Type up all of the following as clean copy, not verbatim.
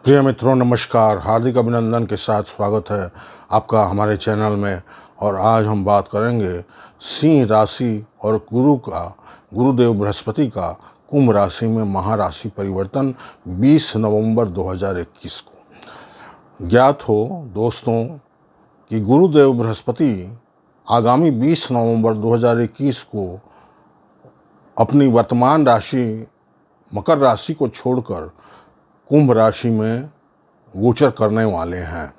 प्रिय मित्रों नमस्कार, हार्दिक अभिनंदन के साथ स्वागत है आपका हमारे चैनल में। और आज हम बात करेंगे सिंह राशि और गुरुदेव बृहस्पति का कुंभ राशि में महाराशि परिवर्तन 20 नवंबर 2021 को। ज्ञात हो दोस्तों कि गुरुदेव बृहस्पति आगामी 20 नवंबर 2021 को अपनी वर्तमान राशि मकर राशि को छोड़कर कुंभ राशि में गोचर करने वाले हैं।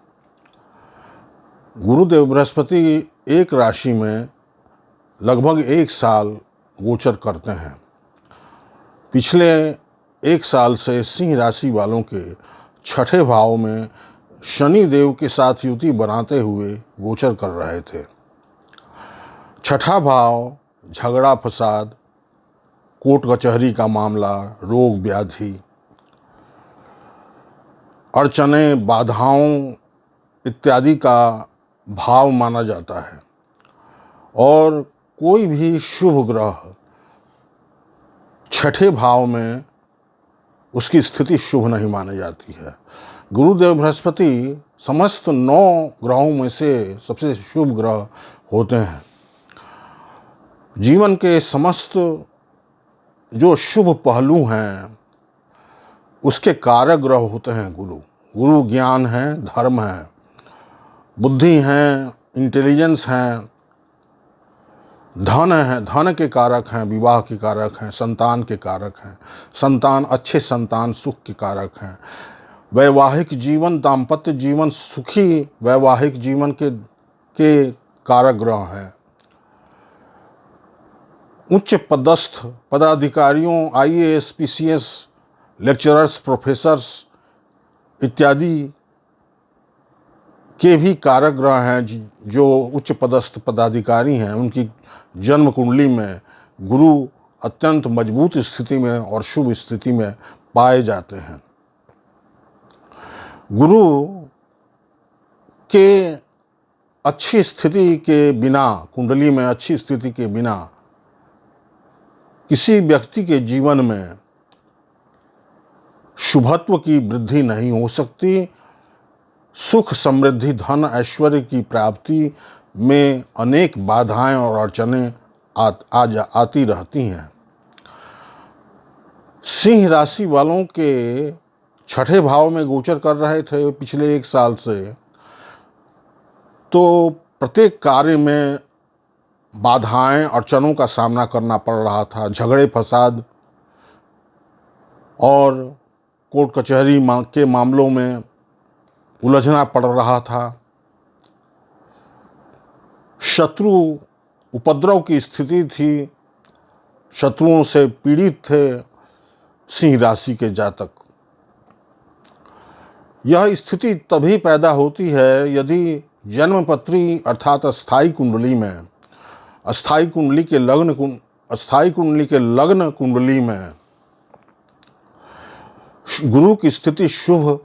गुरुदेव बृहस्पति एक राशि में लगभग 1 साल गोचर करते हैं। पिछले 1 साल से सिंह राशि वालों के छठे भाव में शनि देव के साथ युति बनाते हुए गोचर कर रहे थे। छठा भाव झगड़ा फसाद, कोर्ट कचहरी का मामला, रोग व्याधि, अड़चने, बाधाओं इत्यादि का भाव माना जाता है और कोई भी शुभ ग्रह छठे भाव में उसकी स्थिति शुभ नहीं मानी जाती है। गुरुदेव बृहस्पति समस्त 9 ग्रहों में से सबसे शुभ ग्रह होते हैं। जीवन के समस्त जो शुभ पहलू हैं उसके कारक ग्रह होते हैं गुरु ज्ञान है, धर्म है, बुद्धि है, इंटेलिजेंस है, धन है, धन के कारक हैं, विवाह के कारक हैं, संतान के कारक हैं, संतान अच्छे संतान सुख के कारक हैं, वैवाहिक जीवन, दाम्पत्य जीवन, सुखी वैवाहिक जीवन के कारक ग्रह हैं। उच्च पदस्थ पदाधिकारियों, IAS, PCS, लेक्चरर्स, प्रोफेसर्स इत्यादि के भी कारक ग्रह हैं। जो उच्च पदस्थ पदाधिकारी हैं उनकी जन्म कुंडली में गुरु अत्यंत मजबूत स्थिति में और शुभ स्थिति में पाए जाते हैं। गुरु के अच्छी स्थिति के बिना, कुंडली में अच्छी स्थिति के बिना किसी व्यक्ति के जीवन में शुभत्व की वृद्धि नहीं हो सकती। सुख, समृद्धि, धन, ऐश्वर्य की प्राप्ति में अनेक बाधाएं और अड़चनें आती रहती हैं। सिंह राशि वालों के छठे भाव में गोचर कर रहे थे पिछले 1 साल से, तो प्रत्येक कार्य में बाधाएं, अड़चनों का सामना करना पड़ रहा था। झगड़े फसाद और कोर्ट कचहरी के मामलों में उलझना पड़ रहा था। शत्रु उपद्रव की स्थिति थी, शत्रुओं से पीड़ित थे सिंह राशि के जातक। यह स्थिति तभी पैदा होती है यदि जन्मपत्री अर्थात अस्थाई कुंडली में, अस्थाई कुंडली के लग्न कुंडली में गुरु की स्थिति शुभ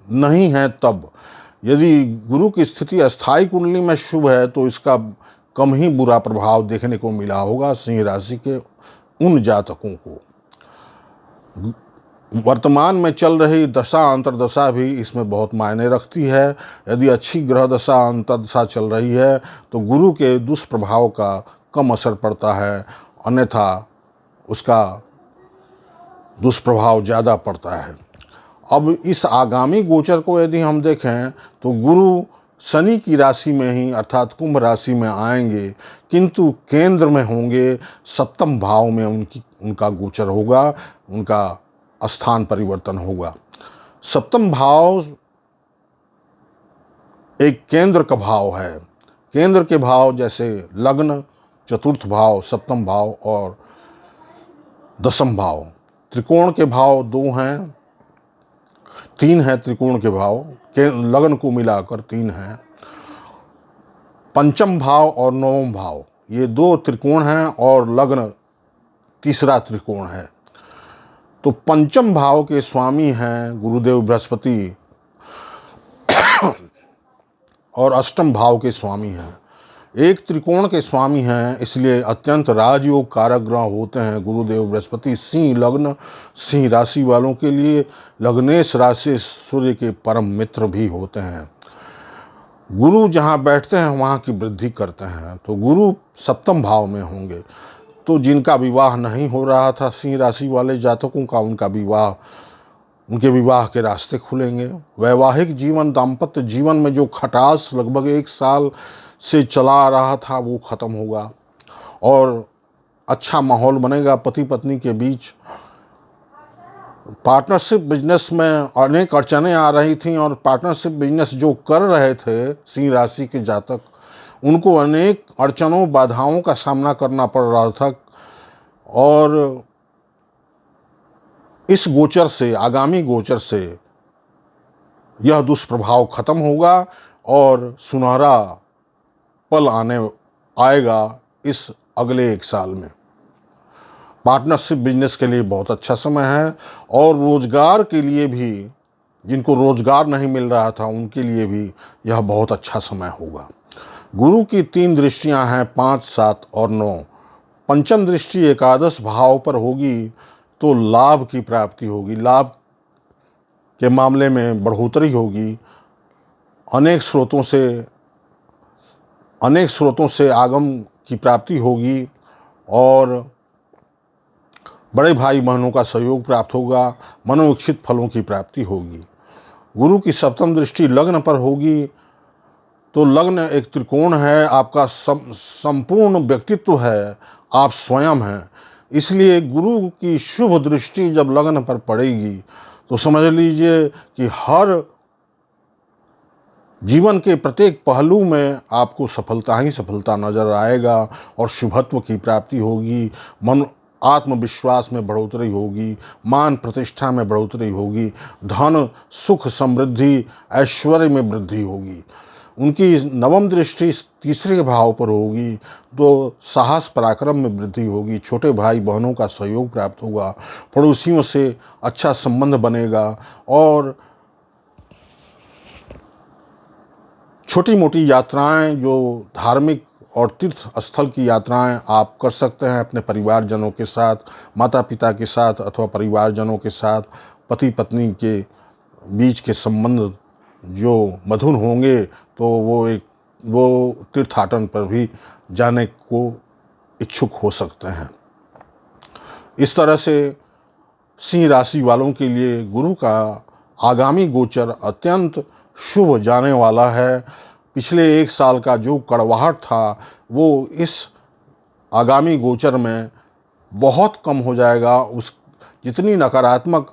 नहीं है। तब यदि गुरु की स्थिति अस्थाई कुंडली में शुभ है तो इसका कम ही बुरा प्रभाव देखने को मिला होगा सिंह राशि के उन जातकों को। वर्तमान में चल रही दशा अंतर्दशा भी इसमें बहुत मायने रखती है। यदि अच्छी ग्रह दशा अंतर्दशा चल रही है तो गुरु के दुष्प्रभाव का कम असर पड़ता है, अन्यथा उसका दुष्प्रभाव ज़्यादा पड़ता है। अब इस आगामी गोचर को यदि हम देखें तो गुरु शनि की राशि में ही अर्थात कुंभ राशि में आएंगे, किंतु केंद्र में होंगे, सप्तम भाव में उनका गोचर होगा, उनका स्थान परिवर्तन होगा। सप्तम भाव एक केंद्र का भाव है। केंद्र के भाव जैसे लग्न, चतुर्थ भाव, सप्तम भाव और दशम भाव। त्रिकोण के भाव 2 हैं, 3 है त्रिकोण के भाव, लग्न को मिलाकर 3 हैं। पंचम भाव और नवम भाव ये 2 त्रिकोण हैं और लग्न तीसरा त्रिकोण है। तो पंचम भाव के स्वामी हैं गुरुदेव बृहस्पति और अष्टम भाव के स्वामी हैं एक त्रिकोण के स्वामी हैं, इसलिए अत्यंत राजयोग कारक ग्रह होते हैं गुरुदेव बृहस्पति। सिंह लग्न, सिंह राशि वालों के लिए लग्नेश राशि सूर्य के परम मित्र भी होते हैं। गुरु जहाँ बैठते हैं वहाँ की वृद्धि करते हैं। तो गुरु सप्तम भाव में होंगे, तो जिनका विवाह नहीं हो रहा था सिंह राशि वाले जातकों का, उनके विवाह के रास्ते खुलेंगे। वैवाहिक जीवन, दाम्पत्य जीवन में जो खटास लगभग 1 साल से चला आ रहा था वो खत्म होगा और अच्छा माहौल बनेगा पति पत्नी के बीच। पार्टनरशिप बिजनेस में अनेक अड़चनें आ रही थीं और पार्टनरशिप बिजनेस जो कर रहे थे सिंह राशि के जातक, उनको अनेक अड़चनों बाधाओं का सामना करना पड़ रहा था। और इस गोचर से, आगामी गोचर से यह दुष्प्रभाव खत्म होगा और सुनहरा पल आएगा इस अगले 1 साल में। पार्टनरशिप बिजनेस के लिए बहुत अच्छा समय है और रोजगार के लिए भी, जिनको रोजगार नहीं मिल रहा था उनके लिए भी यह बहुत अच्छा समय होगा। गुरु की 3 दृष्टियां हैं, 5, 7 और 9। पंचम दृष्टि एकादश भाव पर होगी तो लाभ की प्राप्ति होगी, लाभ के मामले में बढ़ोतरी होगी। अनेक स्रोतों से आगम की प्राप्ति होगी और बड़े भाई बहनों का सहयोग प्राप्त होगा, मनोइच्छित फलों की प्राप्ति होगी। गुरु की सप्तम दृष्टि लग्न पर होगी तो लग्न एक त्रिकोण है, आपका संपूर्ण व्यक्तित्व है, आप स्वयं हैं। इसलिए गुरु की शुभ दृष्टि जब लग्न पर पड़ेगी तो समझ लीजिए कि हर जीवन के प्रत्येक पहलू में आपको सफलता ही सफलता नजर आएगा और शुभत्व की प्राप्ति होगी। आत्मविश्वास में बढ़ोतरी होगी, मान प्रतिष्ठा में बढ़ोतरी होगी, धन सुख समृद्धि ऐश्वर्य में वृद्धि होगी। उनकी नवम दृष्टि तीसरे भाव पर होगी तो साहस पराक्रम में वृद्धि होगी, छोटे भाई बहनों का सहयोग प्राप्त होगा, पड़ोसियों से अच्छा संबंध बनेगा और छोटी मोटी यात्राएं, जो धार्मिक और तीर्थ स्थल की यात्राएं आप कर सकते हैं अपने परिवारजनों के साथ, माता पिता के साथ अथवा परिवारजनों के साथ। पति पत्नी के बीच के संबंध जो मधुर होंगे तो वो तीर्थाटन पर भी जाने को इच्छुक हो सकते हैं। इस तरह से सिंह राशि वालों के लिए गुरु का आगामी गोचर अत्यंत शुभ जाने वाला है। पिछले 1 साल का जो कड़वाहट था वो इस आगामी गोचर में बहुत कम हो जाएगा। जितनी नकारात्मक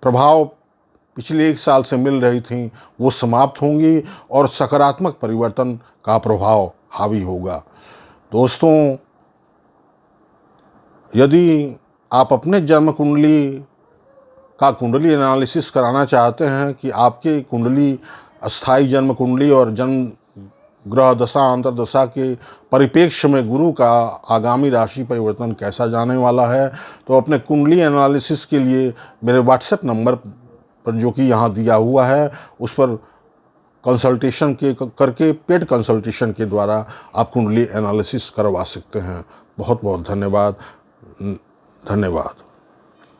प्रभाव पिछले 1 साल से मिल रही थी वो समाप्त होंगी और सकारात्मक परिवर्तन का प्रभाव हावी होगा। दोस्तों, यदि आप अपने जन्म कुंडली का कुंडली एनालिसिस कराना चाहते हैं कि आपके कुंडली, अस्थाई जन्म कुंडली और जन्म ग्रह दशा अंतर्दशा के परिप्रेक्ष्य में गुरु का आगामी राशि परिवर्तन कैसा जाने वाला है, तो अपने कुंडली एनालिसिस के लिए मेरे व्हाट्सएप नंबर पर जो कि यहाँ दिया हुआ है उस पर कंसल्टेशन करके पेड कंसल्टेशन के द्वारा आप कुंडली एनालिसिस करवा सकते हैं। बहुत बहुत धन्यवाद।